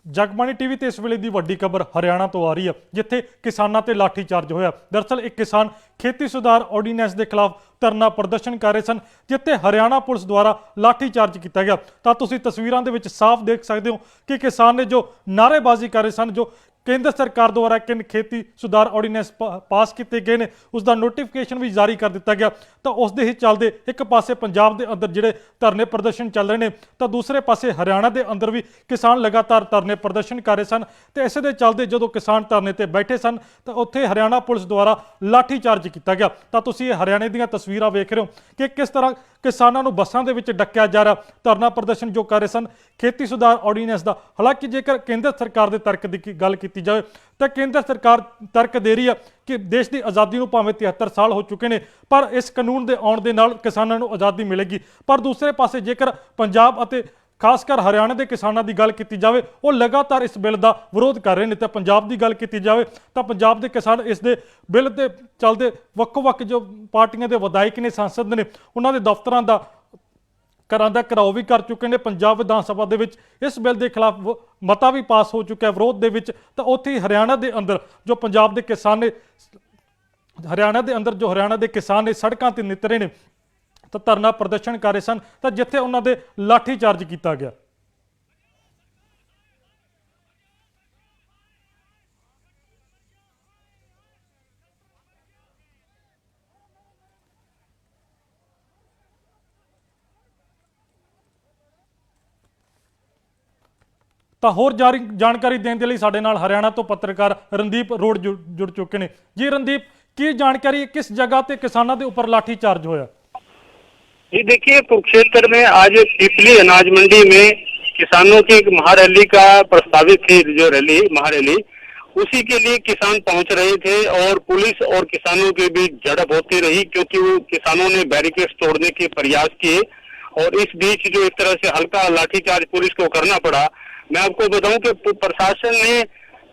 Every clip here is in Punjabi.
ਜਗਬਾਣੀ ਟੀਵੀ ਤੇ ਇਸ ਵੇਲੇ ਦੀ ਵੱਡੀ ਖਬਰ ਹਰਿਆਣਾ ਤੋਂ ਆ ਰਹੀ ਹੈ, ਜਿੱਥੇ ਕਿਸਾਨਾਂ ਤੇ ਲਾਠੀਚਾਰਜ ਹੋਇਆ। ਦਰਅਸਲ ਇੱਕ ਕਿਸਾਨ ਖੇਤੀ ਸੁਧਾਰ ਆਰਡੀਨੈਂਸ ਦੇ ਖਿਲਾਫ ਧਰਨਾ ਪ੍ਰਦਰਸ਼ਨ ਕਰ ਰਹੇ ਸਨ, ਜਿੱਥੇ ਹਰਿਆਣਾ ਪੁਲਿਸ ਦੁਆਰਾ ਲਾਠੀਚਾਰਜ ਕੀਤਾ ਗਿਆ। ਤਾਂ ਤੁਸੀਂ ਤਸਵੀਰਾਂ ਦੇ ਵਿੱਚ ਸਾਫ਼ ਦੇਖ ਸਕਦੇ ਹੋ ਕਿ ਕਿਸਾਨ ਨੇ ਜੋ ਨਾਅਰੇਬਾਜ਼ੀ ਕਰ ਰਹੇ ਸਨ, ਜੋ केंद्र सरकार द्वारा किन खेती सुधार ऑर्डीनेंस पास किए गए हैं उसका नोटिफिकेशन भी जारी कर दिता गया। तो उस दे ही चलते एक पासे पंजाब के अंदर जिहड़े धरने प्रदर्शन चल रहे हैं, तो दूसरे पासे हरियाणा के अंदर भी किसान लगातार धरने प्रदर्शन कर रहे सन। तो इस दे चलते जो किसान धरने ते बैठे सन, तो उत्थे हरियाणा पुलिस द्वारा लाठीचार्ज किया गया। तो तुसीं हरियाणे दीयां तस्वीरां वेख रहे हो कि किस तरह किसानों को बसां दे विच डक्या जा रहा, धरना प्रदर्शन जो कर रहे सन खेती सुधार ऑर्डीनेंस का। हालांकि जेकर केंद्र सरकार के तर्क की गल की जाए तो केंद्र सरकार तर्क दे रही है कि देश की आज़ादी को भावें 73 साल हो चुके हैं, पर इस कानून के आउण दे नाल किसानों को आज़ादी मिलेगी। पर दूसरे पासे जेकर पंजाब और खासकर हरियाणा के किसानों की गल की जाए, वो लगातार इस बिल का विरोध कर रहे हैं। तो पंजाब की गल की जाए तो पंजाब के किसान इस दे बिल के चलते वक्-वक् जो पार्टियां के विधायक ने, सांसद ने, उन्होंने दफ्तरों का घरों का घिराव भी कर चुके हैं। पंजाब विधान सभा के इस बिल के खिलाफ मता भी पास हो चुका है विरोध के विच। तो उत्थे हरियाणा के अंदर जो पंजाब के किसान ने, हरियाणा के अंदर जो हरियाणा के किसान ने सड़कों पर नितरे ने, तो धरना प्रदर्शन कर रहे सन, तो जिथे उन्होंने लाठीचार्ज किया गया। तो होर जारी जानकारी देने के लिए साडे नाल हरियाणा तो पत्रकार रणदीप रोड जुड़ चुके हैं। जी रणदीप, की जानकारी किस जगह ते किसानों के उपर लाठीचार्ज होया? जी देखिए, कुरुक्षेत्र में आज पिपली अनाज मंडी में किसानों की एक महारैली का प्रस्तावित थी, जो रैली महारैली, उसी के लिए किसान पहुंच रहे थे और पुलिस और किसानों के बीच झड़प होती रही, क्योंकि वो किसानों ने बैरिकेड्स तोड़ने के प्रयास किए और इस बीच जो एक तरह से हल्का लाठीचार्ज पुलिस को करना पड़ा। मैं आपको बताऊं कि प्रशासन ने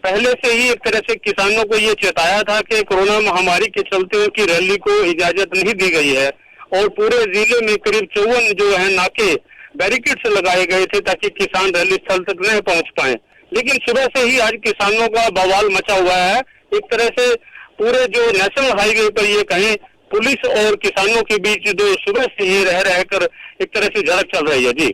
पहले से ही एक तरह से किसानों को ये चेताया था कि कोरोना महामारी के चलते उनकी रैली को इजाजत नहीं दी गई है और पूरे जिले में करीब 54 जो है नाके बैरिकेड्स लगाए गए थे ताकि किसान रैली स्थल तक नहीं पहुंच पाए। लेकिन सुबह से ही आज किसानों का बवाल मचा हुआ है। एक तरह से पूरे जो नेशनल हाईवे पर ये कहें, पुलिस और किसानों के बीच जो सुबह से ही रहकर एक तरह से झड़प चल रही है।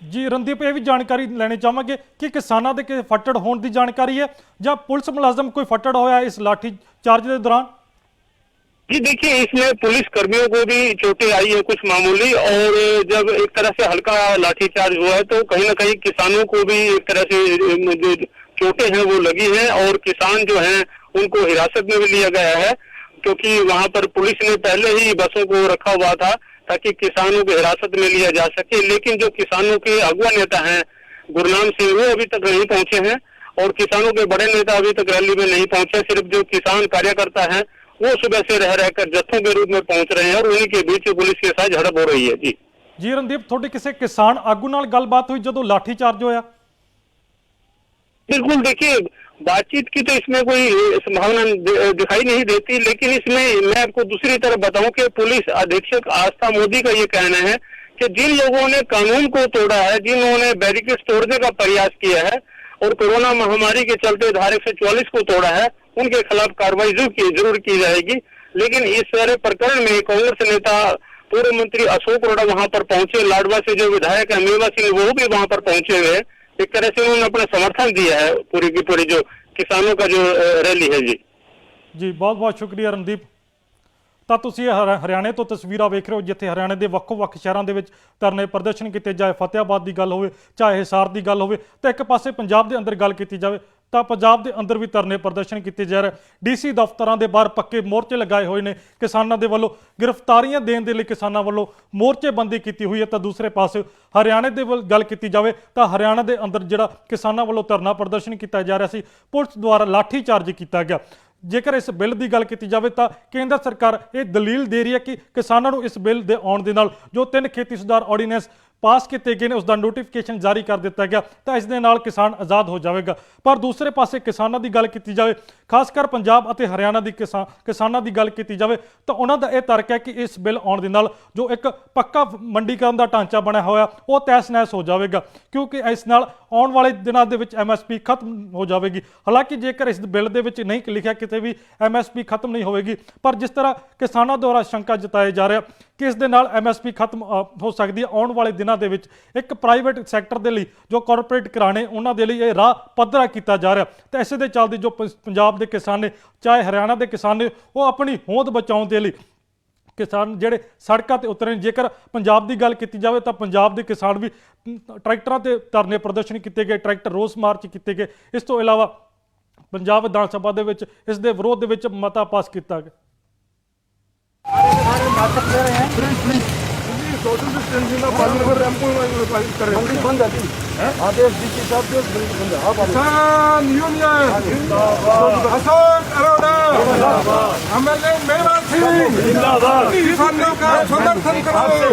जी रणदीप, ये भी जानकारी लेनी चाहेंगे कि किसानों के फट्टड़ होने की जानकारी है या पुलिस मुलाजम कोई फट्टड़ होया इस लाठी चार्ज के दौरान? जी देखिए, इसमें पुलिस कर्मियों को भी चोटें आई है कुछ मामूली, और जब एक तरह से हल्का लाठीचार्ज हुआ है तो कहीं ना कहीं किसानों को भी एक तरह से जो चोटें हैं वो लगी हैं और किसान जो हैं उनको हिरासत में भी लिया गया है, क्योंकि वहां पर पुलिस ने पहले ही बसों को रखा हुआ था ताकि किसानों को हिरासत में लिया जा सके। लेकिन जो किसानों के अगुआ नेता हैं गुरनाम सिंह, वो अभी तक नहीं पहुंचे हैं और किसानों के बड़े नेता अभी तक रैली में नहीं पहुंचे। सिर्फ जो किसान कार्यकर्ता हैं वो सुबह से रहकर जत्थों के रूप में पहुंच रहे हैं और उन्हीं के बीच पुलिस के साथ झड़प हो रही है। जी रणदीप, थोड़ी किसी किसान आगू नाल गलबात हुई जो लाठीचार्ज होया? बिल्कुल, देखिए बातचीत की तो इसमें कोई संभावना दिखाई नहीं देती, लेकिन इसमें मैं आपको दूसरी तरफ बताऊं कि पुलिस अधीक्षक आस्था मोदी का ये कहना है कि जिन लोगों ने कानून को तोड़ा है, जिन्होंने बैरिकेड्स तोड़ने का प्रयास किया है और कोरोना महामारी के चलते धारा 144 को तोड़ा है, उनके खिलाफ कार्रवाई जरूर की जाएगी। लेकिन इस सारे प्रकरण में कांग्रेस नेता पूर्व मंत्री अशोक अरोड़ा वहां पर पहुंचे, लाडवा से जो विधायक है मेवा सिंह वो भी वहां पर पहुंचे हुए, एक तरह से उन्होंने अपना समर्थन दिया है पूरी की पूरी जो किसानों का जो रैली है। जी बहुत बहुत शुक्रिया रणदीप। ਤਾਂ ਤੁਸੀਂ हरियाणे तो तस्वीर वेख रहे हो, जिथे हरियाणे के ਵੱਖ-ਵੱਖ शहरों के धरने प्रदर्शन किए जाए, फतेहाबाद की गल हो चाहे हिसार की गल हो, तो एक पासे पंजाब के अंदर गल की जाए तो पंजाब के अंदर भी धरने प्रदर्शन किए जा रहे। डीसी दफ्तरों के बाहर पक्के मोर्चे लगाए हुए हैं किसानों के वालों, गिरफ्तारियां देने के लिए किसानों वालों मोर्चेबंदी की हुई है। तो दूसरे पासे हरियाणे की गल की जाए तो हरियाणा के अंदर जो किसानों वालों धरना प्रदर्शन किया जा रहा, पुलिस द्वारा लाठीचार्ज किया गया। जेकर इस बिल की गल की जाए तो केंद्र सरकार ये दलील दे रही है कि किसानों को इस बिल के आने के नाल जो 3 खेती सुधार ऑर्डीनेंस ਪਾਸ ਕੀਤੇ ਗਏ ਨੇ ਉਸ ਦਾ ਨੋਟੀਫਿਕੇਸ਼ਨ ਜਾਰੀ ਕਰ ਦਿੱਤਾ ਗਿਆ ਤਾਂ ਇਸ ਦੇ ਨਾਲ ਕਿਸਾਨ ਆਜ਼ਾਦ ਹੋ ਜਾਵੇਗਾ। ਪਰ ਦੂਸਰੇ ਪਾਸੇ ਕਿਸਾਨਾਂ ਦੀ ਗੱਲ ਕੀਤੀ ਜਾਵੇ, ਖਾਸ ਕਰ ਪੰਜਾਬ ਅਤੇ ਹਰਿਆਣਾ ਦੀ ਕਿਸਾਨਾਂ ਦੀ ਗੱਲ ਕੀਤੀ ਜਾਵੇ ਤਾਂ ਉਹਨਾਂ ਦਾ ਇਹ ਤਰਕ ਹੈ ਕਿ ਇਸ ਬਿੱਲ ਆਉਣ ਦੇ ਨਾਲ ਜੋ ਇੱਕ ਪੱਕਾ ਮੰਡੀਕਰਨ ਦਾ ਢਾਂਚਾ ਬਣਿਆ ਹੋਇਆ ਉਹ ਤਹਿਸ-ਨਹਿਸ ਹੋ ਜਾਵੇਗਾ, ਕਿਉਂਕਿ ਇਸ ਨਾਲ ਆਉਣ ਵਾਲੇ ਦਿਨਾਂ ਦੇ ਵਿੱਚ MSP ਖਤਮ ਹੋ ਜਾਵੇਗੀ। ਹਾਲਾਂਕਿ ਜੇਕਰ ਇਸ ਬਿੱਲ ਦੇ ਵਿੱਚ ਨਹੀਂ ਲਿਖਿਆ ਕਿਤੇ ਵੀ MSP ਖਤਮ ਨਹੀਂ ਹੋਵੇਗੀ, ਪਰ ਜਿਸ ਤਰ੍ਹਾਂ ਕਿਸਾਨਾਂ ਦੁਆਰਾ ਸ਼ੰਕਾ ਜਤਾਈ ਜਾ ਰਿਹਾ ਕਿ ਇਸ ਦੇ ਨਾਲ MSP ਖਤਮ ਹੋ ਸਕਦੀ ਹੈ ਆਉਣ ਵਾਲੇ ਦਿਨਾਂ ਦੇ ਵਿੱਚ, ਇੱਕ ਪ੍ਰਾਈਵੇਟ ਸੈਕਟਰ ਦੇ ਲਈ ਜੋ ਕਾਰਪੋਰੇਟ ਘਰਾਣੇ ਉਹਨਾਂ ਦੇ ਲਈ ਇਹ ਰਾਹ ਪੱਧਰਾ ਕੀਤਾ ਜਾ ਰਿਹਾ। ਤਾਂ ਇਸੇ ਦੇ ਚੱਲਦੇ ਜੋ ਪੰਜਾਬ ਦੇ ਕਿਸਾਨ ਨੇ ਚਾਹੇ ਹਰਿਆਣਾ ਦੇ ਕਿਸਾਨ ਨੇ ਉਹ ਆਪਣੀ ਹੋਂਦ ਬਚਾਉਣ ਦੇ ਲਈ ਕਿਸਾਨ ਜਿਹੜੇ ਸੜਕਾਂ ਤੇ ਉਤਰੇ। ਜੇਕਰ ਪੰਜਾਬ ਦੀ ਗੱਲ ਕੀਤੀ ਜਾਵੇ ਤਾਂ ਪੰਜਾਬ ਦੇ ਕਿਸਾਨ ਵੀ ਟਰੈਕਟਰਾਂ ਤੇ ਧਰਨੇ ਪ੍ਰਦਰਸ਼ਨ ਕੀਤੇ ਗਏ, ਟਰੈਕਟਰ ਰੋਸ ਮਾਰਚ ਕੀਤੇ ਗਏ। ਇਸ ਤੋਂ ਇਲਾਵਾ ਪੰਜਾਬ ਵਿਧਾਨ ਸਭਾ ਦੇ ਵਿੱਚ ਇਸ ਦੇ ਵਿਰੋਧ ਦੇ ਵਿੱਚ ਮਤਾ ਪਾਸ ਕੀਤਾ ਗਿਆ। सोशल डिस्टेंसिंग का पालन कर रहे हैं, बंद है आदेश डीसी साहब बंद है। किसान यूनियन अशोक अरोड़ा एमएलए मेहमान सिंह जिंदाबाद, किसानों का समर्थन करो।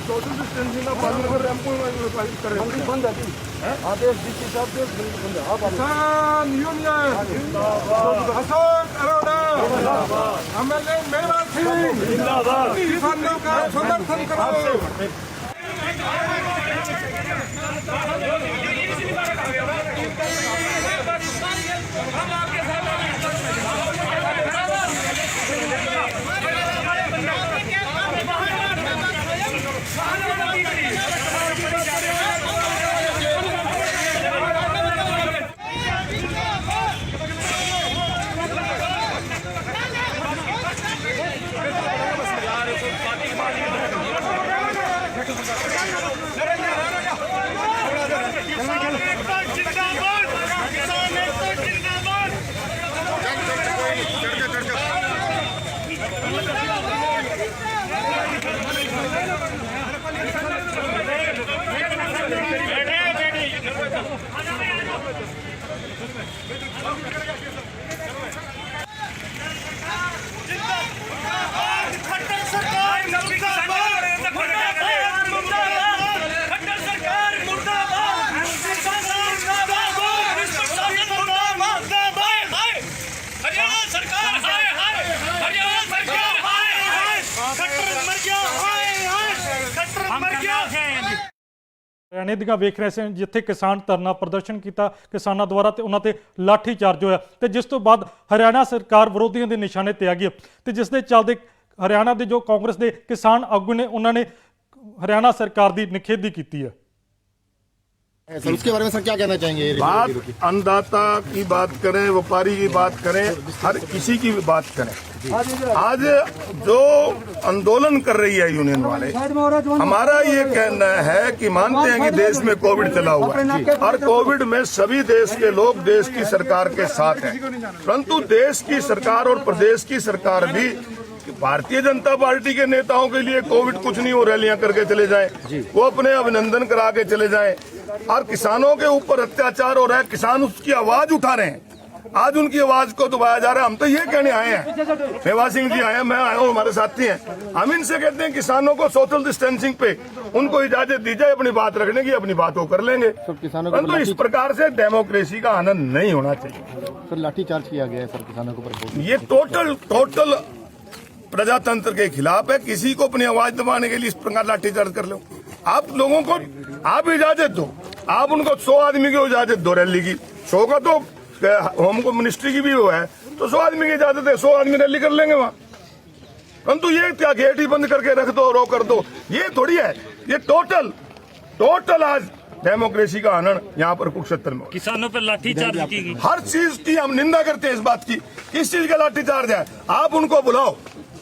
सोशल डिस्टेंसिंग का पालन कर रहे हैं, बंद है आदेश डीसी साहब बंद है। किसान यूनियन अशोक अरोड़ा एमएलए मेहमान सिंह जिंदाबाद, किसानों का समर्थन करो। ਹਰਿਆਣੇ ਦੀਆਂ ਵੇਖ ਰਹੇ ਸੀ ਜਿੱਥੇ ਕਿਸਾਨ ਧਰਨਾ ਪ੍ਰਦਰਸ਼ਨ ਕੀਤਾ ਕਿਸਾਨਾਂ ਦੁਆਰਾ ਤੇ ਉਹਨਾਂ ਤੇ ਲਾਠੀ ਚਾਰਜ ਹੋਇਆ ਤੇ ਜਿਸ ਤੋਂ ਬਾਅਦ ਹਰਿਆਣਾ ਸਰਕਾਰ ਵਿਰੋਧੀਆਂ ਦੇ ਨਿਸ਼ਾਨੇ ਤੇ ਆ ਗਈ ਤੇ ਜਿਸ ਦੇ ਚੱਲਦੇ ਹਰਿਆਣਾ ਦੇ ਜੋ ਕਾਂਗਰਸ ਦੇ ਕਿਸਾਨ ਆਗੂ ਨੇ ਉਹਨਾਂ ਨੇ हरियाणा सरकार की निखेधी की है। सर उसके बारे में सर क्या कहना चाहेंगे? बात अन्नदाता की बात करें, व्यापारी की बात करें, हर किसी की भी बात करें। आज जो आंदोलन कर रही है यूनियन वाले, हमारा ये कहना है कि मानते हैं कि देश में कोविड चला हुआ है और कोविड में सभी देश के लोग देश की सरकार के साथ हैं, परंतु देश की सरकार और प्रदेश की सरकार भी भारतीय जनता पार्टी के नेताओं के लिए कोविड कुछ नहीं हो रैलियां करके चले जाएं, वो अपने अभिनंदन करा के चले जाएं और किसानों के ऊपर अत्याचार हो रहा है, किसान उसकी आवाज उठा रहे हैं आज उनकी आवाज को दबाया जा रहा है। हम तो ये कहने आए हैं, मेवा सिंह जी आए हैं, मैं आया हूँ, हमारे साथी हैं। हम इनसे कहते हैं किसानों को सोशल डिस्टेंसिंग पे उनको इजाजत दी जाए, अपनी बात रखने की, अपनी बात वो कर लेंगे। किसानों को परंतु इस प्रकार से डेमोक्रेसी का आनंद नहीं होना चाहिए। सर लाठीचार्ज किया गया है सर किसानों के ऊपर। ये टोटल प्रजातंत्र के खिलाफ है। किसी को अपनी आवाज दबाने के लिए इस प्रकार लाठीचार्ज कर लो। आप लोगों को आप इजाजत दो, आप उनको 100 आदमी की इजाजत दो रैली की। 100 का तो होम मिनिस्ट्री की भी वो है, तो 100 आदमी की इजाजत है, 100 आदमी रैली कर लेंगे वहां। परंतु ये क्या गेट ही बंद करके रख दो, रो कर दो, ये थोड़ी है। ये टोटल आज डेमोक्रेसी का आनंद यहाँ पर कुरुक्षेत्र में। किसानों पर लाठीचार्ज की गई। हर चीज की हम निंदा करते हैं इस बात की। किस चीज का लाठीचार्ज है? आप उनको बुलाओ,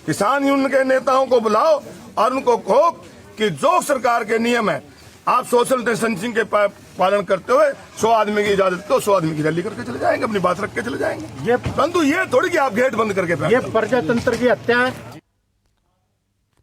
किसान यूनियन के नेताओं को बुलाओ और उनको कहो कि जो सरकार के नियम है आप सोशल डिस्टेंसिंग के पालन करते हुए 100 आदमी की इजाजत तो 100 आदमी की रैली करके चले जाएंगे, अपनी बात रख के चले जाएंगे। ये परंतु ये थोड़ी कि आप गेट बंद करके ये प्रजातंत्र की हत्या है।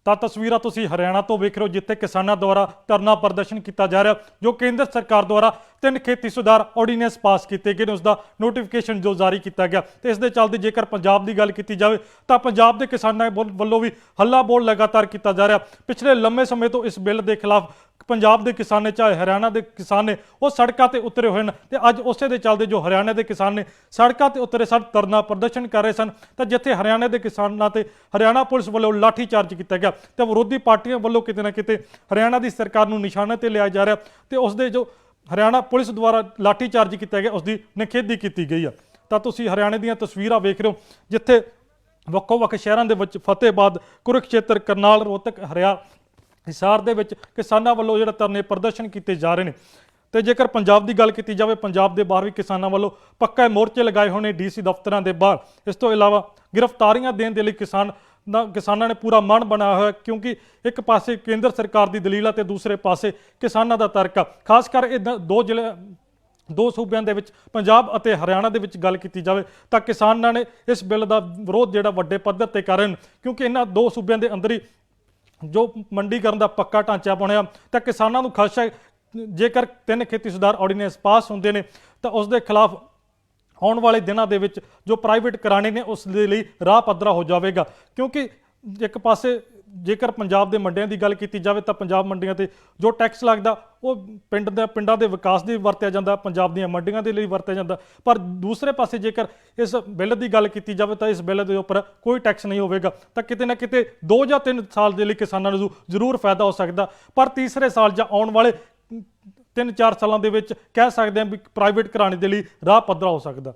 ਤਾਂ ਤਸਵੀਰਾਂ ਤੁਸੀਂ ਹਰਿਆਣਾ ਤੋਂ ਵੇਖ ਰਹੇ ਹੋ, ਜਿੱਥੇ ਕਿਸਾਨਾਂ ਦੁਆਰਾ ਧਰਨਾ ਪ੍ਰਦਰਸ਼ਨ ਕੀਤਾ ਜਾ ਰਿਹਾ, ਜੋ ਕੇਂਦਰ ਸਰਕਾਰ ਦੁਆਰਾ 3 ਖੇਤੀ ਸੁਧਾਰ ਆਰਡੀਨੈਂਸ ਪਾਸ ਕੀਤੇ ਗਏ ਨੇ, ਉਸ ਦਾ ਨੋਟੀਫਿਕੇਸ਼ਨ ਜੋ ਜਾਰੀ ਕੀਤਾ ਗਿਆ। ਤੇ ਇਸ ਦੇ ਚੱਲਦੇ ਜੇਕਰ ਪੰਜਾਬ ਦੀ ਗੱਲ ਕੀਤੀ ਜਾਵੇ ਤਾਂ ਪੰਜਾਬ ਦੇ ਕਿਸਾਨਾਂ ਵੱਲੋਂ ਵੀ ਹੱਲਾ ਬੋਲ ਲਗਾਤਾਰ ਕੀਤਾ ਜਾ ਰਿਹਾ। ਪਿਛਲੇ ਲੰਮੇ ਸਮੇਂ ਤੋਂ ਇਸ ਬਿੱਲ ਦੇ ਖਿਲਾਫ ਪੰਜਾਬ ਦੇ ਕਿਸਾਨ ਨੇ, ਚਾਹੇ ਹਰਿਆਣਾ ਦੇ ਕਿਸਾਨ ਨੇ, ਉਹ ਸੜਕਾਂ ਤੇ ਉਤਰੇ ਹੋਏ ਨੇ। ਤੇ ਅੱਜ ਉਸੇ ਦੇ ਚੱਲਦੇ ਜੋ ਹਰਿਆਣਾ ਦੇ ਕਿਸਾਨ ਨੇ ਸੜਕਾਂ ਤੇ ਉਤਰੇ ਸਨ, ਧਰਨਾ ਪ੍ਰਦਰਸ਼ਨ ਕਰ ਰਹੇ ਸਨ। ਤਾਂ ਜਿੱਥੇ ਹਰਿਆਣਾ ਦੇ ਕਿਸਾਨਾਂ ਤੇ ਹਰਿਆਣਾ ਪੁਲਿਸ ਵੱਲੋਂ ਲਾਠੀ ਚਾਰਜ ਕੀਤਾ ਗਿਆ ਤੇ ਵਿਰੋਧੀ ਪਾਰਟੀਆਂ ਵੱਲੋਂ ਕਿਤੇ ਨਾ ਕਿਤੇ ਹਰਿਆਣਾ ਦੀ ਸਰਕਾਰ ਨੂੰ ਨਿਸ਼ਾਨੇ ਤੇ ਲਿਆ ਜਾ ਰਿਹਾ ਤੇ ਉਸ ਦੇ ਜੋ ਹਰਿਆਣਾ ਪੁਲਿਸ ਦੁਆਰਾ ਲਾਠੀ ਚਾਰਜ ਕੀਤਾ ਗਿਆ ਉਸ ਦੀ ਨਿਖੇਧੀ ਕੀਤੀ ਗਈ ਆ। ਤਾਂ ਤੁਸੀਂ ਹਰਿਆਣੇ ਦੀਆਂ ਤਸਵੀਰਾਂ ਵੇਖ ਰਹੇ ਹੋ, ਜਿੱਥੇ ਵੱਖੋ-ਵੱਖ ਸ਼ਹਿਰਾਂ ਦੇ ਵਿੱਚ ਫਤਿਹਬਾਦ, ਕੁਰੂਕਸ਼ੇਤਰ, ਕਰਨਾਲ, ਰੋਹਤਕ, ਹਿਸਾਰ ਦੇ ਵਿੱਚ ਕਿਸਾਨਾਂ ਵੱਲੋਂ ਜਿਹੜਾ ਧਰਨੇ ਪ੍ਰਦਰਸ਼ਨ ਕੀਤੇ ਜਾ ਰਹੇ ਨੇ। ਤੇ ਜੇਕਰ ਪੰਜਾਬ ਦੀ ਗੱਲ ਕੀਤੀ ਜਾਵੇ, ਪੰਜਾਬ ਦੇ ਬਾਹਰ ਵੀ ਕਿਸਾਨਾਂ ਵੱਲੋਂ ਪੱਕਾ ਮੋਰਚੇ ਲਗਾਏ ਹੋਏ ਨੇ ਡੀਸੀ ਦਫ਼ਤਰਾਂ ਦੇ ਬਾਹਰ। ਇਸ ਤੋਂ ਇਲਾਵਾ ਗ੍ਰਿਫਤਾਰੀਆਂ ਦੇਣ ਦੇ ਲਈ ਕਿਸਾਨਾਂ ਨੇ ਪੂਰਾ ਮਨ ਬਣਾਇਆ ਹੋਇਆ, ਕਿਉਂਕਿ ਇੱਕ ਪਾਸੇ ਕੇਂਦਰ ਸਰਕਾਰ ਦੀ ਦਲੀਲ ਆ ਤੇ ਦੂਸਰੇ ਪਾਸੇ ਕਿਸਾਨਾਂ ਦਾ ਤਰਕ ਆ। ਖਾਸ ਕਰ ਇਹ ਦੋ ਸੂਬਿਆਂ ਦੇ ਵਿੱਚ, ਪੰਜਾਬ ਅਤੇ ਹਰਿਆਣਾ ਦੇ ਵਿੱਚ ਗੱਲ ਕੀਤੀ ਜਾਵੇ ਤਾਂ ਕਿਸਾਨਾਂ ਨੇ ਇਸ ਬਿੱਲ ਦਾ ਵਿਰੋਧ ਜਿਹੜਾ ਵੱਡੇ ਪੱਧਰ ਤੇ ਕਰ ਰਹੇ ਨੇ, ਕਿਉਂਕਿ ਇਹਨਾਂ ਦੋ ਸੂਬਿਆਂ ਦੇ ਅੰਦਰ ਹੀ ਜੋ ਮੰਡੀਕਰਨ ਦਾ ਪੱਕਾ ਢਾਂਚਾ ਬਣਿਆ ਤਾਂ ਕਿਸਾਨਾਂ ਨੂੰ ਖਦਸ਼ਾ ਜੇਕਰ 3 ਖੇਤੀ ਸੁਧਾਰ ਆਰਡੀਨੈਂਸ ਪਾਸ ਹੁੰਦੇ ਨੇ ਤਾਂ ਉਸ ਦੇ ਖਿਲਾਫ ਆਉਣ ਵਾਲੇ ਦਿਨਾਂ ਦੇ ਵਿੱਚ ਜੋ ਪ੍ਰਾਈਵੇਟ ਘਰਾਣੇ ਨੇ ਉਸ ਦੇ ਲਈ ਰਾਹ ਪੱਧਰਾ ਹੋ ਜਾਵੇਗਾ। ਕਿਉਂਕਿ ਇੱਕ ਪਾਸੇ ਜੇਕਰ ਪੰਜਾਬ ਦੇ ਮੰਡੀਆਂ ਦੀ ਗੱਲ ਕੀਤੀ ਜਾਵੇ ਤਾਂ ਪੰਜਾਬ ਮੰਡੀਆਂ ਤੇ ਜੋ ਟੈਕਸ ਲੱਗਦਾ ਉਹ ਪਿੰਡਾਂ ਦੇ ਵਿਕਾਸ ਲਈ ਵਰਤਿਆ ਜਾਂਦਾ, ਪੰਜਾਬ ਦੀਆਂ ਮੰਡੀਆਂ ਦੇ ਲਈ ਵਰਤਿਆ ਜਾਂਦਾ। ਪਰ ਦੂਸਰੇ ਪਾਸੇ ਜੇਕਰ ਇਸ ਬਿੱਲ ਦੀ ਗੱਲ ਕੀਤੀ ਜਾਵੇ ਤਾਂ ਇਸ ਬਿੱਲ ਦੇ ਉੱਪਰ ਕੋਈ ਟੈਕਸ ਨਹੀਂ ਹੋਵੇਗਾ। ਤਾਂ ਕਿਤੇ ਨਾ ਕਿਤੇ 2 ਜਾਂ 3 ਸਾਲ ਦੇ ਲਈ ਕਿਸਾਨਾਂ ਨੂੰ ਜ਼ਰੂਰ ਫਾਇਦਾ ਹੋ ਸਕਦਾ, ਪਰ ਤੀਸਰੇ ਸਾਲ ਜਾਂ ਆਉਣ ਵਾਲੇ 3-4 ਸਾਲਾਂ ਦੇ ਵਿੱਚ ਕਹਿ ਸਕਦੇ ਹਾਂ ਵੀ ਪ੍ਰਾਈਵੇਟ ਘਰਾਣੇ ਦੇ ਲਈ ਰਾਹ ਪੱਧਰਾ ਹੋ ਸਕਦਾ।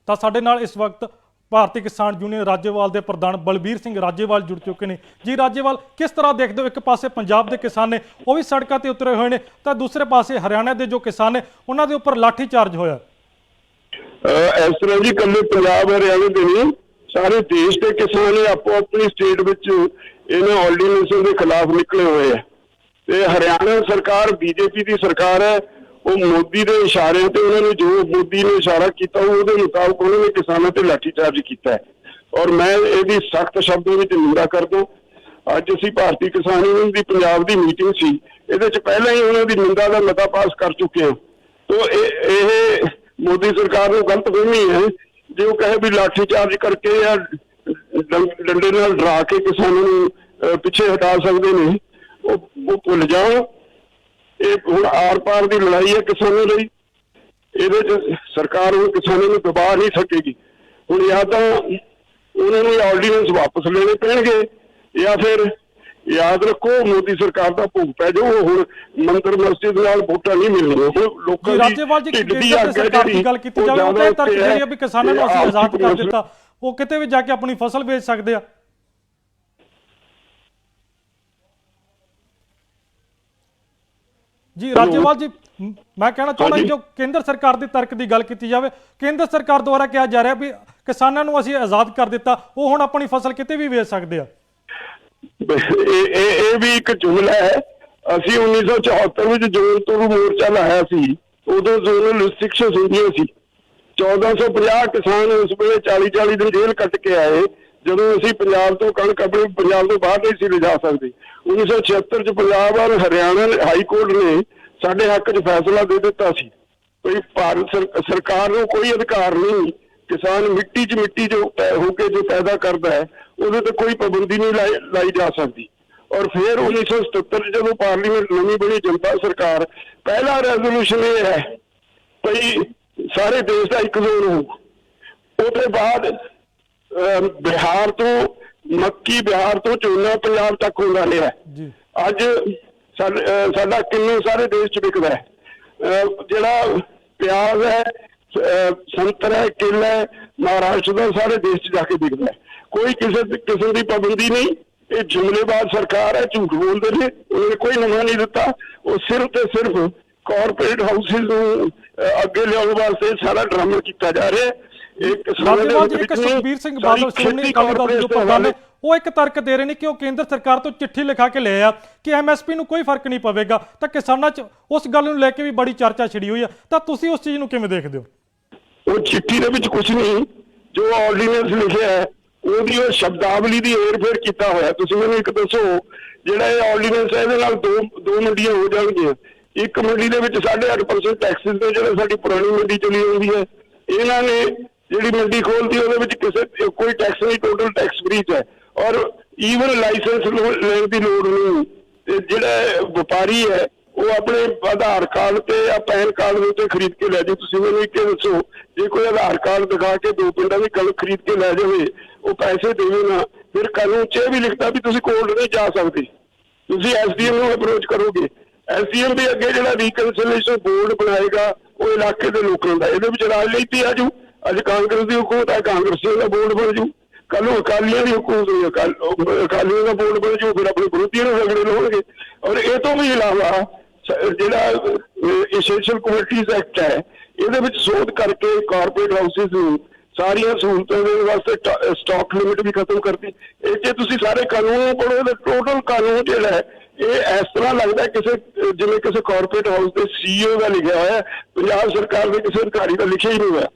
ਤਾਂ ਸਾਡੇ ਨਾਲ ਇਸ ਵਕਤ ਭਾਰਤੀ ਕਿਸਾਨ ਯੂਨੀਅਨ ਰਾਜੇਵਾਲ ਦੇ ਪ੍ਰਧਾਨ ਬਲਬੀਰ ਸਿੰਘ ਰਾਜੇਵਾਲ ਜੁੜ ਚੁੱਕੇ ਨੇ। ਜੀ ਰਾਜੇਵਾਲ, ਕਿਸ ਤਰ੍ਹਾਂ ਦੇਖਦੇ ਹੋ, ਇੱਕ ਪਾਸੇ ਪੰਜਾਬ ਦੇ ਕਿਸਾਨ ਨੇ ਉਹ ਵੀ ਸੜਕਾਂ ਤੇ ਉਤਰੇ ਹੋਏ ਨੇ ਤਾਂ ਦੂਸਰੇ ਪਾਸੇ ਹਰਿਆਣਾ ਦੇ ਜੋ ਕਿਸਾਨ ਨੇ ਉਹਨਾਂ ਦੇ ਉੱਪਰ ਲਾਠੀ ਚਾਰਜ ਹੋਇਆ। ਇਸ ਤਰ੍ਹਾਂ ਜੀ ਇਕੱਲੇ ਪੰਜਾਬ ਹਰਿਆਣਾ ਦੇ ਨਹੀਂ, ਸਾਰੇ ਦੇਸ਼ ਦੇ ਕਿਸਾਨ ਨੇ ਆਪੋ ਆਪਣੀ ਸਟੇਟ ਵਿੱਚ ਇਹਨਾਂ ਆਰਡੀਨੈਂਸਾਂ ਦੇ ਖਿਲਾਫ ਨਿਕਲੇ ਹੋਏ ਆ। ਤੇ ਹਰਿਆਣਾ ਸਰਕਾਰ ਬੀਜੇਪੀ ਦੀ ਸਰਕਾਰ ਹੈ, ਉਹ ਮੋਦੀ ਦੇ ਇਸ਼ਾਰਿਆਂ ਤੇ ਉਹਨਾਂ ਨੇ ਜੋ ਮੋਦੀ ਨੇ ਇਸ਼ਾਰਾ ਕੀਤਾ ਉਹਦੇ ਮੁਤਾਬਕ ਉਹਨਾਂ ਨੇ ਕਿਸਾਨਾਂ ਤੇ ਲਾਠੀਚਾਰਜ ਕੀਤਾ ਹੈ। ਔਰ ਮੈਂ ਇਹਦੀ ਸਖਤ ਸ਼ਬਦਾਂ ਵਿੱਚ ਨਿੰਦਾ ਕਰਦਾ। ਅੱਜ ਅਸੀਂ ਭਾਰਤੀ ਕਿਸਾਨ ਯੂਨੀਅਨ ਦੀ ਪੰਜਾਬ ਦੀ ਮੀਟਿੰਗ ਸੀ, ਇਹਦੇ ਚ ਪਹਿਲਾਂ ਹੀ ਉਹਨਾਂ ਦੀ ਨਿੰਦਾ ਦਾ ਮਤਾ ਪਾਸ ਕਰ ਚੁੱਕੇ ਹਾਂ। ਤੋ ਇਹ ਮੋਦੀ ਸਰਕਾਰ ਨੂੰ ਗਲਤਫਹਿਮੀ ਹੈ ਜੇ ਉਹ ਕਹੇ ਵੀ ਲਾਠੀਚਾਰਜ ਕਰਕੇ ਜਾਂ ਡੰਡੇ ਨਾਲ ਡਰਾ ਕੇ ਕਿਸਾਨਾਂ ਨੂੰ ਪਿੱਛੇ ਹਟਾ ਸਕਦੇ ਨੇ। ਉਹ ਭੁੱਲ ਜਾਓ, ਇਹ ਹੁਣ ਆਰ ਪਾਰ ਦੀ ਲੜਾਈ ਹੈ ਕਿਸਾਨਾਂ ਲਈ। ਇਹਦੇ ਚ ਸਰਕਾਰ ਹੁਣ ਕਿਸਾਨਾਂ ਨੂੰ ਦਬਾ ਨਹੀਂ ਸਕੇਗੀ। ਹੁਣ ਜਾਂ ਤਾਂ ਉਹਨਾਂ ਨੂੰ ਆਰਡੀਨੈਂਸ ਵਾਪਸ ਲੈਣੇ ਪੈਣਗੇ ਜਾਂ ਫਿਰ ਯਾਦ ਰੱਖੋ ਮੋਦੀ ਸਰਕਾਰ ਦਾ ਭੋਗ ਪੈ ਜਾਓ। ਹੁਣ ਮੰਦਰ ਮਸਜਿਦ ਨਾਲ ਵੋਟਾਂ ਨਹੀਂ ਮਿਲਣੀਆਂ। ਹੁਣ ਲੋਕਾਂ ਦੀ ਢਿੱਡ ਦੀ ਸਰਕਾਰ ਦੀ ਗੱਲ ਕੀਤੀ ਜਾਵੇ ਤਾਂ ਇਹ ਤਰਕ ਜਿਹੜੀ ਹੈ ਵੀ ਕਿਸਾਨਾਂ ਨੂੰ ਅਸੀਂ ਆਜ਼ਾਦ ਕਰ ਦਿੱਤਾ, ਉਹ ਕਿਤੇ ਵੀ ਜਾ ਕੇ ਆਪਣੀ ਫਸਲ ਵੇਚ ਸਕਦੇ ਆ। ਜੀ ਰਾਜੇਵਾਲ ਜੀ, ਮੈਂ ਕਹਿਣਾ ਚਾਹੁੰਦਾ ਜੋ ਕੇਂਦਰ ਸਰਕਾਰ ਦੇ ਤਰਕ ਦੀ ਗੱਲ ਕੀਤੀ ਜਾਵੇ, ਕੇਂਦਰ ਸਰਕਾਰ ਦੁਆਰਾ ਕਿਹਾ ਜਾ ਰਿਹਾ ਵੀ ਕਿਸਾਨਾਂ ਨੂੰ ਅਸੀਂ ਆਜ਼ਾਦ ਕਰ ਦਿੱਤਾ, ਉਹ ਹੁਣ ਆਪਣੀ ਫਸਲ ਕਿਤੇ ਵੀ ਵੇਚ ਸਕਦੇ ਆ। ਇਹ ਵੀ ਇੱਕ ਜੁਮਲਾ ਹੈ। ਅਸੀਂ 1974 ਵਿੱਚ ਜ਼ੋਨ ਤੋਂ ਮੋਰਚਾ ਲਾਇਆ ਸੀ, ਉਦੋਂ ਜ਼ੋਨਲ ਰਿਸਟ੍ਰਿਕਸ਼ਨਸ ਹੁੰਦੀਆਂ ਸੀ। 1450 ਕਿਸਾਨ ਉਸ ਵੇਲੇ 40-40 ਦਿਨ ਜੇਲ੍ਹ ਕੱਟ ਕੇ ਆਏ ਜਦੋਂ ਅਸੀਂ ਪੰਜਾਬ ਤੋਂ ਕਣਕ ਆਪਣੇ ਪੰਜਾਬ ਤੋਂ ਬਾਹਰ ਨਹੀਂ ਸੀ ਲਿਜਾ ਸਕਦੇ। 1976 ਚ ਪੰਜਾਬ ਔਰ ਹਰਿਆਣਾ ਹਾਈ ਕੋਰਟ ਨੇ ਸਾਡੇ ਹੱਕ 'ਚ ਫੈਸਲਾ ਦੇ ਦਿੱਤਾ ਸੀ कोई सरकार को कोई अधिकार नहीं, किसान मिट्टी च मिट्टी जो होके जो पैदा करता है ਉਹਦੇ ਤੇ कोई पाबंदी नहीं लाई जा सकती। और फिर 1977 ਜਦੋਂ पार्लीमेंट नवी बनी जनता सरकार, पहला रेजोल्यूशन ये है भई सारे देश का एक जोन हो। उसके बाद बिहार तो मक्की, बिहार तो झोना पंजाब तक होंदा लिया। अज साडा किन्नू सारे देश च बिकदा है। जिहड़ा प्याज है, संतरा है, केला है, महाराष्ट्र का सारे देश च जाके बिकदा है। कोई किसी किस्म की पाबंदी नहीं। ये जुमलेबाज सरकार है, झूठ बोलते हैं, उन्होंने कोई नवा नहीं दिता। वो सिर्फ तो सिर्फ कॉरपोरेट हाउसिस अगे लियाउण वास्ते सारा ड्रामा किया जा रहा है। ਰਾਜੇਵਾਲ ਜੀ, ਇੱਕ ਸੁਖਬੀਰ ਸਿੰਘ ਬਾਦਲ ਸ਼੍ਰੋਮਣੀ ਅਕਾਲੀ ਦਲ ਦੇ ਜੋ ਪ੍ਰਧਾਨ ਨੇ, ਉਹ ਇੱਕ ਤਰਕ ਦੇ ਰਹੇ ਨੇ ਕਿ ਉਹ ਕੇਂਦਰ ਸਰਕਾਰ ਤੋਂ ਚਿੱਠੀ ਲਿਖਾ ਕੇ ਲਿਆ ਕਿ ਐਮਐਸਪੀ ਨੂੰ ਕੋਈ ਫਰਕ ਨਹੀਂ ਪਵੇਗਾ, ਤਾਂ ਕਿਸਾਨਾਂ 'ਚ ਉਸ ਗੱਲ ਨੂੰ ਲੈ ਕੇ ਵੀ ਬੜੀ ਚਰਚਾ ਛਿੜੀ ਹੋਈ ਹੈ। ਤਾਂ ਤੁਸੀਂ ਉਸ ਚੀਜ਼ ਨੂੰ ਕਿਵੇਂ ਦੇਖਦੇ ਹੋ? ਉਹ ਚਿੱਠੀ ਦੇ ਵਿੱਚ ਕੁਝ ਨਹੀਂ, ਜੋ ਆਰਡੀਨੈਂਸ ਲਿਖਿਆ ਹੈ ਉਹਦੀ ਉਹ ਸ਼ਬਦਾਵਲੀ ਦੀ ਹੇਰ-ਫੇਰ ਕੀਤਾ ਹੋਇਆ। ਤੁਸੀਂ ਮੈਨੂੰ ਇੱਕ ਦੱਸੋ, ਜਿਹੜਾ ਇਹ ਆਰਡੀਨੈਂਸ ਹੈ ਇਹਦੇ ਨਾਲ ਦੋ ਮੰਡੀਆਂ ਹੋ ਜਾਣਗੀਆਂ। ਇੱਕ ਮੰਡੀ ਦੇ ਵਿੱਚ 8.5% ਟੈਕਸਿਸ ਨੇ, ਜਿਹੜੇ ਸਾਡੀ ਪੁਰਾਣੀ ਮੰਡੀ ਚਲੀ ਆਉਂਦੀ ਹੈ। ਇਹਨਾਂ ਨੇ ਜਿਹੜੀ ਮੰਡੀ ਖੋਲਦੀ ਉਹਦੇ ਵਿੱਚ ਕਿਸੇ ਕੋਈ ਟੈਕਸ ਨਹੀਂ, ਟੋਟਲ ਟੈਕਸ ਫ੍ਰੀ ਹੈ। ਔਰ ਈਵਨ ਲਾਇਸੈਂਸ ਲੈਣ ਦੀ ਲੋੜ ਨਹੀਂ। ਤੇ ਜਿਹੜਾ ਵਪਾਰੀ ਹੈ ਉਹ ਆਪਣੇ ਆਧਾਰ ਕਾਰਡ ਤੇ ਜਾਂ ਪੈਨ ਕਾਰਡ ਦੇ ਉੱਤੇ ਖਰੀਦ ਕੇ ਲੈ ਜਾਓ। ਤੁਸੀਂ ਮੈਨੂੰ ਇੱਕ ਦੱਸੋ, ਜੇ ਕੋਈ ਆਧਾਰ ਕਾਰਡ ਦਿਖਾ ਕੇ 2 ਪਿੰਡਾਂ ਦੀ ਕਣਕ ਖਰੀਦ ਕੇ ਲੈ ਜਾਵੇ, ਉਹ ਪੈਸੇ ਦੇਵੇ ਨਾ, ਫਿਰ ਕਾਨੂੰਨ 'ਚ ਇਹ ਵੀ ਲਿਖਦਾ ਵੀ ਤੁਸੀਂ ਕੋਰਟ ਨਹੀਂ ਜਾ ਸਕਦੇ। ਤੁਸੀਂ ਐਸਡੀਐਮ ਨੂੰ ਅਪਰੋਚ ਕਰੋਗੇ। ਐਸਡੀਐਮ ਦੇ ਅੱਗੇ ਜਿਹੜਾ ਰੀਕਨਸਿਲੀਏਸ਼ਨ ਬੋਰਡ ਬਣਾਏਗਾ ਉਹ ਇਲਾਕੇ ਦੇ ਲੋਕਾਂ ਦਾ। ਇਹਦੇ ਵਿੱਚ ਰਾਜਨੀਤੀ ਆ ਜੂ। ਅੱਜ ਕਾਂਗਰਸ ਦੀ ਹੁਕੂਮਤ ਹੈ, ਕਾਂਗਰਸੀਆਂ ਦਾ ਬੋਰਡ ਬਣ ਜੂ। ਕੱਲ ਨੂੰ ਅਕਾਲੀਆਂ ਦੀ ਹੁਕੂਮਤ ਹੋਈ, ਅਕਾਲੀਆਂ ਦਾ ਬੋਰਡ ਬਣ ਜੂ। ਫਿਰ ਆਪਣੇ ਵਿਰੋਧੀਆਂ ਨੂੰ ਰਗੜੇ ਲਾਉਣਗੇ। ਔਰ ਇਹ ਤੋਂ ਵੀ ਇਲਾਵਾ ਜਿਹੜਾ ਐਸੈਂਸ਼ੀਅਲ ਕਮੋਡਿਟੀਜ਼ ਐਕਟ ਹੈ, ਇਹਦੇ ਵਿੱਚ ਸੋਧ ਕਰਕੇ ਕਾਰਪੋਰੇਟ ਹਾਊਸਿਸ ਨੂੰ ਸਾਰੀਆਂ ਸਹੂਲਤਾਂ ਦੇਣ ਵਾਸਤੇ ਸਟਾਕ ਲਿਮਿਟ ਵੀ ਖਤਮ ਕਰਤੀ। ਇਹ ਜੇ ਤੁਸੀਂ ਸਾਰੇ ਕਾਨੂੰਨ ਪੜ੍ਹੋ ਤਾਂ ਟੋਟਲ ਕਾਨੂੰਨ ਜਿਹੜਾ ਹੈ ਇਹ ਇਸ ਤਰ੍ਹਾਂ ਲੱਗਦਾ ਕਿਸੇ ਜਿਵੇਂ ਕਿਸੇ ਕਾਰਪੋਰੇਟ ਹਾਊਸ ਦੇ ਸੀਈਓ ਦਾ ਲਿਖਿਆ ਹੋਇਆ, ਪੰਜਾਬ ਸਰਕਾਰ ਦੇ ਕਿਸੇ ਅਧਿਕਾਰੀ ਦਾ ਲਿਖਿਆ ਹੀ ਨਹੀਂ ਹੋਇਆ।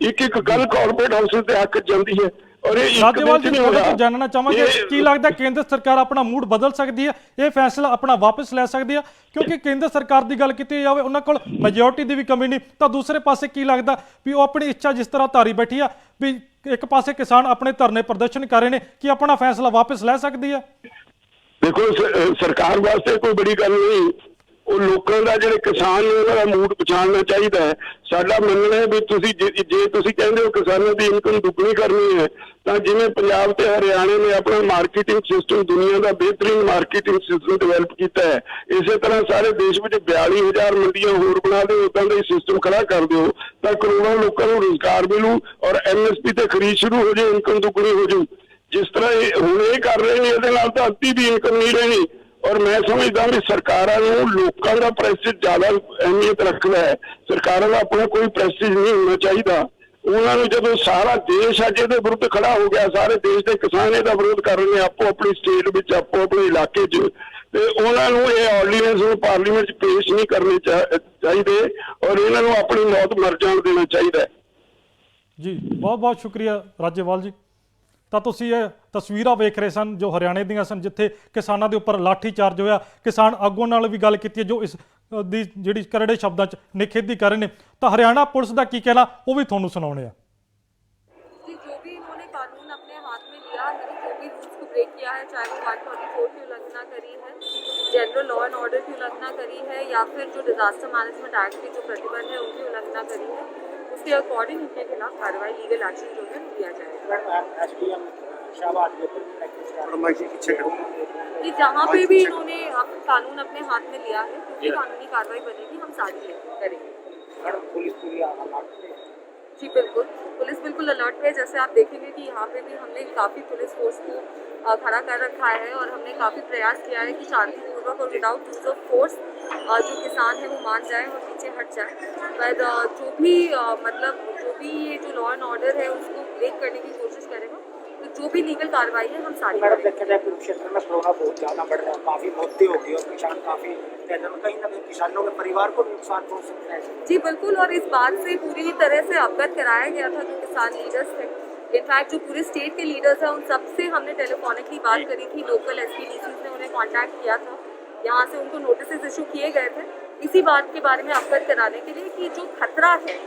ਇੱਕ ਗੱਲ ਕਾਰਪੋਰੇਟ ਹਾਊਸਿਸ ਦੇ ਹੱਕ 'ਚ ਜਾਂਦੀ ਹੈ। ਰਾਜੇਵਾਲ ਜੀ, ਤੁਹਾਡੇ ਤੋਂ ਜਾਣਨਾ ਚਾਹਾਂਗੇ, ਕੀ ਲੱਗਦਾ ਕੇਂਦਰ ਸਰਕਾਰ ਆਪਣਾ ਮੂਡ ਬਦਲ ਸਕਦੀ ਹੈ, ਇਹ ਫੈਸਲਾ ਆਪਣਾ ਵਾਪਸ ਲੈ ਸਕਦੀ ਹੈ? ਕਿਉਂਕਿ ਕੇਂਦਰ ਸਰਕਾਰ ਦੀ ਗੱਲ ਕੀਤੀ ਜਾਵੇ, ਉਹਨਾਂ ਕੋਲ ਮੈਜੋਰਟੀ ਦੀ ਵੀ ਕਮੀ ਨਹੀਂ। ਤਾਂ ਦੂਸਰੇ ਪਾਸੇ ਕੀ ਲੱਗਦਾ ਵੀ ਉਹ ਆਪਣੀ ਇੱਛਾ ਜਿਸ ਤਰ੍ਹਾਂ ਧਾਰੀ ਬੈਠੀ ਆ, ਵੀ ਇੱਕ ਪਾਸੇ ਕਿਸਾਨ ਆਪਣੇ ਧਰਨੇ ਪ੍ਰਦਰਸ਼ਨ ਕਰ ਰਹੇ ਨੇ, ਕਿ ਆਪਣਾ ਫੈਸਲਾ ਵਾਪਸ ਲੈ ਸਕਦੀ ਹੈ? ਦੇਖੋ, ਸਰਕਾਰ ਵਾਸਤੇ ਕੋਈ ਬੜੀ ਗੱਲ ਨਹੀਂ। ਉਹ ਲੋਕਾਂ ਦਾ, ਜਿਹੜੇ ਕਿਸਾਨ ਨੇ ਉਹਨਾਂ ਦਾ ਮੂਡ ਪਛਾਣਨਾ ਚਾਹੀਦਾ ਹੈ। ਸਾਡਾ ਮੰਨਣਾ ਹੈ ਵੀ ਤੁਸੀਂ ਜੇ ਤੁਸੀਂ ਕਹਿੰਦੇ ਹੋ ਕਿਸਾਨਾਂ ਦੀ ਇਨਕਮ ਦੁੱਗਣੀ ਕਰਨੀ ਹੈ, ਤਾਂ ਜਿਵੇਂ ਪੰਜਾਬ ਤੇ ਹਰਿਆਣੇ ਨੇ ਆਪਣਾ ਮਾਰਕੀਟਿੰਗ ਸਿਸਟਮ, ਦੁਨੀਆ ਦਾ ਬਿਹਤਰੀਨ ਮਾਰਕੀਟਿੰਗ ਸਿਸਟਮ ਡਿਵੈਲਪ ਕੀਤਾ ਹੈ, ਇਸੇ ਤਰ੍ਹਾਂ ਸਾਰੇ ਦੇਸ਼ ਵਿੱਚ 42,000 ਮੰਡੀਆਂ ਹੋਰ ਬਣਾ ਦਿਓ, ਉੱਦਾਂ ਦਾ ਹੀ ਸਿਸਟਮ ਖੜਾ ਕਰ ਦਿਓ, ਤਾਂ ਕਰੋੜਾਂ ਲੋਕਾਂ ਨੂੰ ਰੁਜ਼ਗਾਰ ਮਿਲੂ ਔਰ ਐਮਐਸਪੀ ਤੇ ਖਰੀਦ ਸ਼ੁਰੂ ਹੋ ਜਾਏ, ਇਨਕਮ ਦੁੱਗਣੀ ਹੋ ਜਾਊ। ਜਿਸ ਤਰ੍ਹਾਂ ਹੁਣ ਇਹ ਕਰ ਰਹੇ ਨੇ, ਇਹਦੇ ਨਾਲ ਤਾਂ ਅੱਧੀ ਵੀ ਇਨਕਮ ਨਹੀਂ ਰਹਿਣੀ। ਔਰ ਮੈਂ ਸਮਝਦਾ ਵੀ ਸਰਕਾਰਾਂ ਨੂੰ ਲੋਕਾਂ ਦਾ ਪ੍ਰੈਸਟੀਜ ਜ਼ਿਆਦਾ ਅਹਿਮੀਅਤ ਰੱਖਦਾ ਹੈ। ਸਰਕਾਰਾਂ ਦਾ ਆਪਣਾ ਕੋਈ ਪ੍ਰੈਸਟੀਜ ਨਹੀਂ ਹੋਣਾ ਚਾਹੀਦਾ। ਉਹਨਾਂ ਨੂੰ ਜਦੋਂ ਸਾਰਾ ਦੇਸ਼ ਅੱਜ ਇਹਦੇ ਵਿਰੁੱਧ ਖੜਾ ਹੋ ਗਿਆ, ਸਾਰੇ ਦੇਸ਼ ਦੇ ਕਿਸਾਨ ਇਹਦਾ ਵਿਰੋਧ ਕਰ ਰਹੇ ਨੇ ਆਪੋ ਆਪਣੀ ਸਟੇਟ ਵਿੱਚ, ਆਪੋ ਆਪਣੇ ਇਲਾਕੇ 'ਚ, ਤੇ ਉਹਨਾਂ ਨੂੰ ਇਹ ਆਰਡੀਨੈਂਸ ਨੂੰ ਪਾਰਲੀਮੈਂਟ 'ਚ ਪੇਸ਼ ਨਹੀਂ ਕਰਨੇ ਚਾਹੀਦੇ ਔਰ ਇਹਨਾਂ ਨੂੰ ਆਪਣੀ ਮੌਤ ਮਰ ਜਾਣ ਦੇਣਾ ਚਾਹੀਦਾ ਹੈ। ਜੀ, ਬਹੁਤ ਬਹੁਤ ਸ਼ੁਕਰੀਆ ਰਾਜੇਵਾਲ ਜੀ। ਤਾਂ ਤੁਸੀਂ ਇਹ ਤਸਵੀਰਾਂ ਵੇਖ ਰਹੇ ਸਨ ਜੋ ਹਰਿਆਣੇ ਦੀਆਂ ਸਨ, ਜਿੱਥੇ ਕਿਸਾਨਾਂ ਦੇ ਉੱਪਰ ਲਾਠੀ ਚਾਰਜ ਹੋਇਆ। ਕਿਸਾਨ ਆਗੂਆਂ ਨਾਲ ਵੀ ਗੱਲ ਕੀਤੀ ਹੈ ਜੋ ਇਸ ਦੀ ਜਿਹੜੀ ਕਰੜੇ ਸ਼ਬਦਾਂ 'ਚ ਨਿਖੇਧੀ ਕਰ ਰਹੇ ਨੇ। ਤਾਂ ਹਰਿਆਣਾ ਪੁਲਿਸ ਦਾ ਕੀ ਕਹਿਣਾ ਉਹ ਵੀ ਤੁਹਾਨੂੰ ਸੁਣਾਉਣੇ ਆ। जो भी इन्होंने कानून अपने हाथ में लिया है, जो भी रूल्स को ब्रेक किया है, चाहे वो 144 की उल्लंघना करी है, जनरल लॉ एंड ऑर्डर की उल्लंघना करी है, या फिर जो डिजास्टर मैनेजमेंट एक्ट की जो प्रतिबंध है उनकी उल्लंघना करी है, उसके अकॉर्डिंग उनके खिलाफ कार्रवाई, लीगल एक्शन जो है लिया जाएगा। कि जहाँ पे भी इन्होंने कानून अपने हाथ में लिया है, जो भी कानूनी कार्रवाई बनेगी हम सारी करेंगे। जी बिल्कुल, पुलिस बिल्कुल अलर्ट पे है। जैसे आप देखेंगे कि यहाँ पे भी हमने काफ़ी पुलिस फोर्स को खड़ा कर रखा है और हमने काफ़ी प्रयास किया है कि शांतिपूर्वक और विदाउट यूज ऑफ फोर्स जो किसान है वो मान जाए और पीछे हट जाए। पर जो भी जो भी ये जो लॉ एंड ऑर्डर है उसको ब्रेक करने की कोशिश करेगा, तो जो भी लीगल कार्रवाई है हम सारी मैडम देखा जाए कुरुक्षेत्र में कोरोना बहुत ज़्यादा बढ़ रहा है, काफ़ी मौतें हो गई और किसान काफ़ी कहीं ना कहीं किसानों के परिवार को नुकसान पहुँच सकता है। जी बिल्कुल, और इस बात से पूरी तरह से अवगत कराया गया था जो किसान लीडर्स थे। इनफैक्ट जो पूरे स्टेट के लीडर्स हैं उन सबसे हमने टेलीफोनिकली बात करी थी। लोकल एसपीडीसी ने उन्हें कांटेक्ट किया था, यहाँ से उनको नोटिस इशू किए गए थे इसी बात के बारे में अवगत कराने के लिए कि जो खतरा है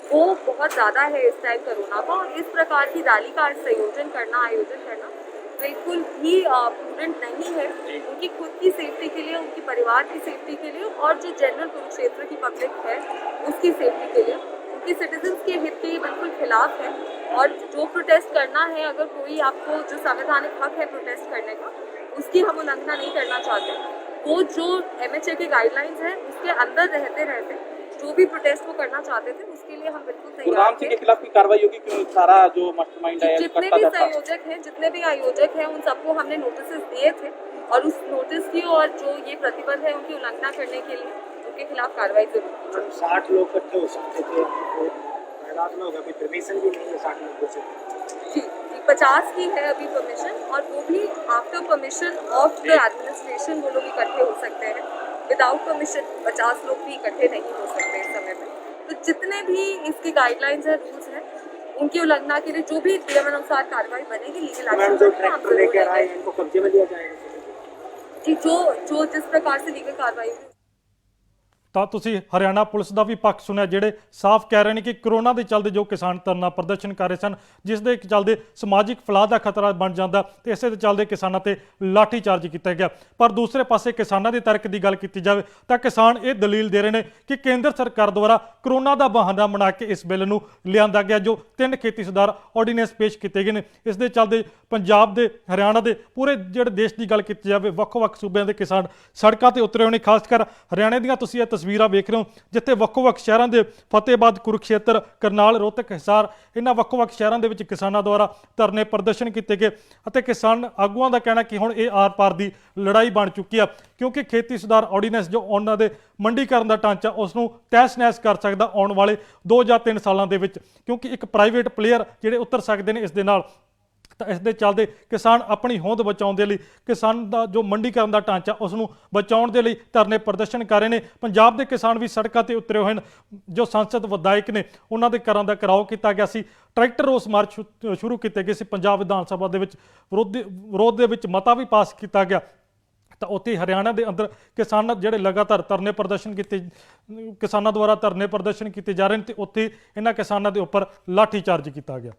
वो बहुत ज़्यादा है इस टाइम कोरोना का, और इस प्रकार की रैली का आयोजन करना बिल्कुल भी प्रूडेंट नहीं है उनकी खुद की सेफ्टी के लिए, उनकी परिवार की सेफ्टी के लिए, और जो जनरल कुरुक्षेत्र की पब्लिक है उसकी सेफ्टी के लिए, उनकी सिटीजन्स के हित के बिल्कुल खिलाफ है। और जो प्रोटेस्ट करना है, अगर कोई आपको जो संवैधानिक हक है प्रोटेस्ट करने का, उसकी हम उल्लंघना नहीं करना चाहते। वो जो MHA के गाइडलाइंस है उसके अंदर रहते जो भी प्रोटेस्ट वो करना चाहते थे उसके लिए हम बिल्कुल तैयार थे। के खिलाफ की कार्रवाई होगी क्यों? सारा जो मास्टरमाइंड है, जितने भी आयोजक हैं उन सबको हमने नोटिस दिए थे, और उस नोटिस की और जो ये प्रतिबंध है उनकी उल्लंघना करने के लिए उनके खिलाफ कार्रवाई जरूर। 60 लोग इकट्ठे हो सकते थे, तादाद में होगा, अभी परमिशन भी नहीं है 60 लोगों से। जी 50 की है अभी परमिशन, और वो भी after permission of the administration वो लोग इकट्ठे हो सकते हैं। विदाउट परमिशन 50 लोग भी इकट्ठे नहीं हो सकते इस समय में। तो जितने भी इसकी गाइडलाइंस है, रूल्स हैं, उनकी उल्लंघना के लिए जो भी नियमानुसार कार्रवाई बनेगी, लीगल एक्शन जो ट्रैक्टर लेकर आए इनको कब्जे में लिया जाएगा जी, जो जिस प्रकार से लीगल कार्रवाई हुई। ਤਾਂ ਤੁਸੀਂ ਹਰਿਆਣਾ ਪੁਲਿਸ ਦਾ ਵੀ ਪੱਖ ਸੁਣਿਆ, ਜਿਹੜੇ ਸਾਫ਼ ਕਹਿ ਰਹੇ ਨੇ ਕਿ ਕਰੋਨਾ ਦੇ ਚੱਲਦੇ ਜੋ ਕਿਸਾਨ ਧਰਨਾ ਪ੍ਰਦਰਸ਼ਨ ਕਰ ਰਹੇ ਸਨ, ਜਿਸ ਦੇ ਚੱਲਦੇ ਸਮਾਜਿਕ ਫਲਾਹ ਦਾ ਖਤਰਾ ਬਣ ਜਾਂਦਾ ਤੇ ਇਸੇ ਦੇ ਚੱਲਦੇ ਕਿਸਾਨਾਂ ਤੇ ਲਾਠੀ ਚਾਰਜ ਕੀਤਾ ਗਿਆ। ਪਰ ਦੂਸਰੇ ਪਾਸੇ ਕਿਸਾਨਾਂ ਦੇ ਤਰਕ ਦੀ ਗੱਲ ਕੀਤੀ ਜਾਵੇ ਤਾਂ ਕਿਸਾਨ ਇਹ ਦਲੀਲ ਦੇ ਰਹੇ ਨੇ ਕਿ ਕੇਂਦਰ ਸਰਕਾਰ ਦੁਆਰਾ ਕਰੋਨਾ ਦਾ ਬਹਾਨਾ ਬਣਾ ਕੇ ਇਸ ਬਿੱਲ ਨੂੰ ਲਿਆਂਦਾ ਗਿਆ, ਜੋ 3 ਖੇਤੀ ਸੁਧਾਰ ਆਰਡੀਨੈਂਸ ਪੇਸ਼ ਕੀਤੇ ਗਏ ਨੇ। ਇਸ ਦੇ ਚੱਲਦੇ ਪੰਜਾਬ ਦੇ, ਹਰਿਆਣਾ ਦੇ, ਪੂਰੇ ਜਿਹੜੇ ਦੇਸ਼ ਦੀ ਗੱਲ ਕੀਤੀ ਜਾਵੇ, ਵੱਖ-ਵੱਖ ਸੂਬਿਆਂ ਦੇ ਕਿਸਾਨ ਸੜਕਾਂ ਤੇ ਉਤਰੇ ਹੋਏ ਨੇ। ਖਾਸ ਕਰ ਹਰਿਆਣੇ ਦੀਆਂ ਤੁਸੀਂ ਇਹ ਤਸਵੀਰਾਂ ਵੇਖ ਰਹੇ ਹੋ, ਜਿੱਥੇ ਵੱਖ-ਵੱਖ ਸ਼ਹਿਰਾਂ ਦੇ ਫਤਿਹਬਾਦ, ਕੁਰੂਕਸ਼ੇਤਰ, ਕਰਨਾਲ, ਰੋਹਤਕ, ਹਿਸਾਰ, ਇਹਨਾਂ ਵੱਖ-ਵੱਖ ਸ਼ਹਿਰਾਂ ਦੇ ਵਿੱਚ ਕਿਸਾਨਾਂ ਦੁਆਰਾ ਧਰਨੇ ਪ੍ਰਦਰਸ਼ਨ ਕੀਤੇ ਗਏ ਅਤੇ ਕਿਸਾਨ ਆਗੂਆਂ ਦਾ ਕਹਿਣਾ ਕਿ ਹੁਣ ਇਹ ਆਰ-ਪਾਰ ਦੀ ਲੜਾਈ ਬਣ ਚੁੱਕੀ ਆ, ਕਿਉਂਕਿ ਖੇਤੀ ਸੁਧਾਰ ਆਰਡੀਨੈਂਸ ਜੋ ਉਹਨਾਂ ਦੇ ਮੰਡੀਕਰਨ ਦਾ ਢਾਂਚਾ ਉਸ ਨੂੰ ਤਹਿਸ-ਨਹਿਸ ਕਰ ਸਕਦਾ ਆਉਣ ਵਾਲੇ 2 ਜਾਂ 3 ਸਾਲਾਂ ਦੇ ਵਿੱਚ, ਕਿਉਂਕਿ ਇੱਕ ਪ੍ਰਾਈਵੇਟ ਪਲੇਅਰ ਜਿਹੜੇ ਉਤਰ ਸਕਦੇ ਨੇ ਇਸ ਦੇ ਨਾਲ। ਤਾਂ ਇਸ ਦੇ ਚੱਲਦੇ ਕਿਸਾਨ ਆਪਣੀ ਹੋਂਦ ਬਚਾਉਣ ਦੇ ਲਈ, ਕਿਸਾਨ ਦਾ ਜੋ ਮੰਡੀਕਰਨ ਦਾ ਢਾਂਚਾ ਉਸ ਨੂੰ ਬਚਾਉਣ ਦੇ ਲਈ ਧਰਨੇ ਪ੍ਰਦਰਸ਼ਨ ਕਰ ਰਹੇ ਨੇ। ਪੰਜਾਬ ਦੇ ਕਿਸਾਨ ਵੀ ਸੜਕਾਂ ਤੇ ਉਤਰੇ ਹੋਏ ਹਨ। ਜੋ ਸੰਸਦ ਵਿਧਾਇਕ ਨੇ ਉਹਨਾਂ ਦੇ ਘਰਾਂ ਦਾ ਘਿਰਾਓ ਕੀਤਾ ਗਿਆ ਸੀ, ਟਰੈਕਟਰ ਰੋਸ ਮਾਰਚ ਸ਼ੁਰੂ ਕੀਤੇ ਗਏ ਸੀ। ਪੰਜਾਬ ਵਿਧਾਨ ਸਭਾ ਦੇ ਵਿੱਚ ਵਿਰੋਧ ਦੇ ਵਿੱਚ ਮਤਾ ਵੀ ਪਾਸ ਕੀਤਾ ਗਿਆ। ਤਾਂ ਉੱਥੇ ਹਰਿਆਣਾ ਦੇ ਅੰਦਰ ਕਿਸਾਨ ਜਿਹੜੇ ਲਗਾਤਾਰ ਧਰਨੇ ਪ੍ਰਦਰਸ਼ਨ ਕੀਤੇ, ਕਿਸਾਨਾਂ ਦੁਆਰਾ ਧਰਨੇ ਪ੍ਰਦਰਸ਼ਨ ਕੀਤੇ ਜਾ ਰਹੇ ਨੇ, ਤੇ ਉੱਥੇ ਇਹਨਾਂ ਕਿਸਾਨਾਂ ਦੇ ਉੱਪਰ ਲਾਠੀ ਚਾਰਜ ਕੀਤਾ ਗਿਆ।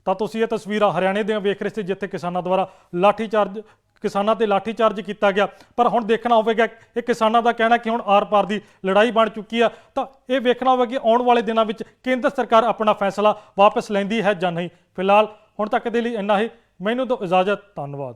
ਤਾਂ ਤੁਸੀਂ ਇਹ ਤਸਵੀਰਾਂ ਹਰਿਆਣੇ ਦੀਆਂ ਵੇਖ ਰਹੇ ਸੀ, ਜਿੱਥੇ ਕਿਸਾਨਾਂ ਦੁਆਰਾ ਕਿਸਾਨਾਂ ਤੇ ਲਾਠੀ ਚਾਰਜ ਕੀਤਾ ਗਿਆ। ਪਰ ਹੁਣ ਦੇਖਣਾ ਹੋਵੇਗਾ, ਇਹ ਕਿਸਾਨਾਂ ਦਾ ਕਹਿਣਾ ਕਿ ਹੁਣ ਆਰ-ਪਾਰ ਦੀ ਲੜਾਈ ਬਣ ਚੁੱਕੀ ਆ, ਤਾਂ ਇਹ ਵੇਖਣਾ ਹੋਵੇਗਾ ਕਿ ਆਉਣ ਵਾਲੇ ਦਿਨਾਂ ਵਿੱਚ ਕੇਂਦਰ ਸਰਕਾਰ ਆਪਣਾ ਫੈਸਲਾ ਵਾਪਸ ਲੈਂਦੀ ਹੈ ਜਾਂ ਨਹੀਂ। ਫਿਲਹਾਲ ਹੁਣ ਤੱਕ ਦੇ ਲਈ ਇੰਨਾ ਹੀ। ਮੈਨੂੰ ਦਿਓ ਇਜਾਜ਼ਤ, ਧੰਨਵਾਦ।